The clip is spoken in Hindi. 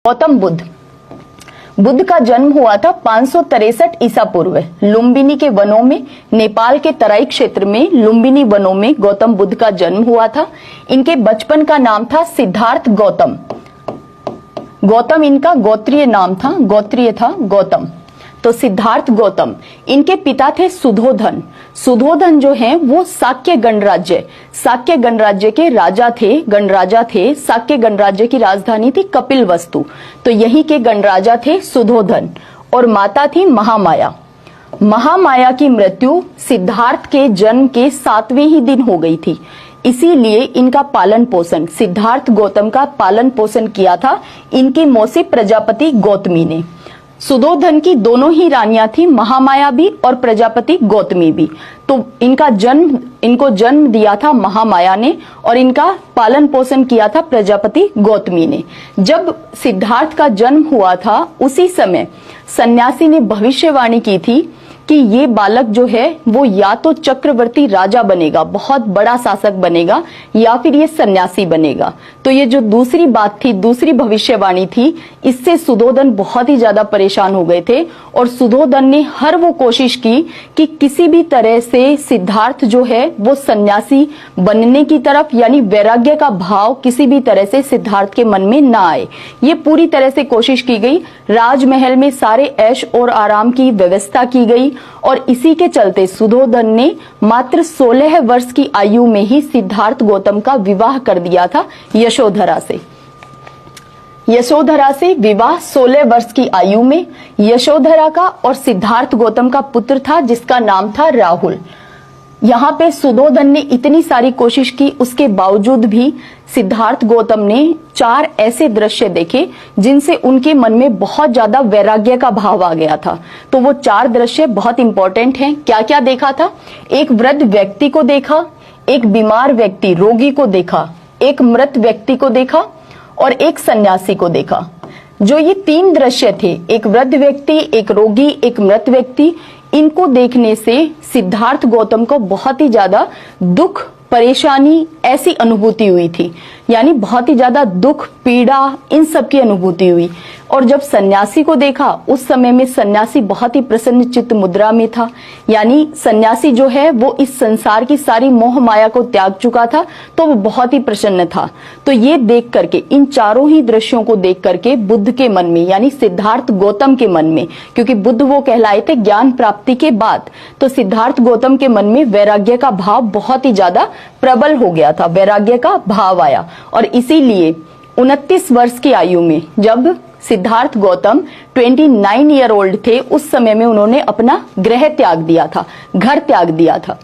गौतम बुद्ध का जन्म हुआ था 563 ईसा पूर्व लुम्बिनी के वनों में, नेपाल के तराई क्षेत्र में लुम्बिनी वनों में गौतम बुद्ध का जन्म हुआ था। इनके बचपन का नाम था सिद्धार्थ गौतम। गौतम इनका गोत्रीय नाम था, गोत्रीय था गौतम। तो सिद्धार्थ गौतम, इनके पिता थे सुधोधन। सुधोधन जो हैं वो साक्य गणराज्य के राजा थे, गणराजा थे। साक्य गणराज्य की राजधानी थी कपिलवस्तु। तो यही के गणराजा थे सुधोधन। और माता थी महामाया। महामाया की मृत्यु सिद्धार्थ के जन्म के 7वें ही दिन हो गई थी। इसीलिए इनका पालन पोषण, सिद्धार्थ गौतम का पालन पोषण किया था इनकी मौसी प्रजापति गौतमी ने। सुधोधन की दोनों ही रानियां थी, महामाया भी और प्रजापति गौतमी भी। तो इनको जन्म दिया था महामाया ने और इनका पालन पोषण किया था प्रजापति गौतमी ने। जब सिद्धार्थ का जन्म हुआ था उसी समय सन्यासी ने भविष्यवाणी की थी कि ये बालक जो है वो या तो चक्रवर्ती राजा बनेगा, बहुत बड़ा शासक बनेगा, या फिर ये सन्यासी बनेगा। तो ये जो दूसरी बात थी, दूसरी भविष्यवाणी थी, इससे सुधोधन बहुत ही ज्यादा परेशान हो गए थे। और सुधोधन ने हर वो कोशिश की कि किसी भी तरह से सिद्धार्थ जो है वो सन्यासी बनने की तरफ, यानी वैराग्य का भाव किसी भी तरह से सिद्धार्थ के मन में ना आए। ये पूरी तरह से कोशिश की गई। राजमहल में सारे ऐश और आराम की व्यवस्था की गई और इसी के चलते सुधोधन ने मात्र 16 वर्ष की आयु में ही सिद्धार्थ गौतम का विवाह कर दिया था यशोधरा से। यशोधरा से विवाह 16 वर्ष की आयु में। यशोधरा का और सिद्धार्थ गौतम का पुत्र था जिसका नाम था राहुल। यहाँ पे सुधोधन ने इतनी सारी कोशिश की, उसके बावजूद भी सिद्धार्थ गौतम ने 4 ऐसे दृश्य देखे जिनसे उनके मन में बहुत ज्यादा वैराग्य का भाव आ गया था। तो वो 4 दृश्य बहुत इंपॉर्टेंट हैं। क्या क्या देखा था? एक वृद्ध व्यक्ति को देखा, एक बीमार व्यक्ति रोगी को देखा, एक मृत व्यक्ति को देखा और एक सन्यासी को देखा। जो ये 3 दृश्य थे, एक वृद्ध व्यक्ति, एक रोगी, एक मृत व्यक्ति, इनको देखने से सिद्धार्थ गौतम को बहुत ही ज्यादा दुख, परेशानी ऐसी अनुभूति हुई थी, यानी बहुत ही ज्यादा दुख, पीड़ा, इन सब की अनुभूति हुई। और जब सन्यासी को देखा उस समय में सन्यासी बहुत ही प्रसन्न चित्त मुद्रा में था, यानी सन्यासी जो है वो इस संसार की सारी मोह माया को त्याग चुका था, तो वो बहुत ही प्रसन्न था। तो ये देख करके, इन चारों ही दृश्यों को देख करके बुद्ध के मन में, यानी सिद्धार्थ गौतम के मन में, क्योंकि बुद्ध वो कहलाए थे ज्ञान प्राप्ति के बाद, तो सिद्धार्थ गौतम के मन में वैराग्य का भाव बहुत ही ज्यादा प्रबल हो गया था, वैराग्य का भाव आया। और इसीलिए 29 वर्ष की आयु में जब सिद्धार्थ गौतम 29 ईयर ओल्ड थे, उस समय में उन्होंने अपना गृह त्याग दिया था, घर त्याग दिया था।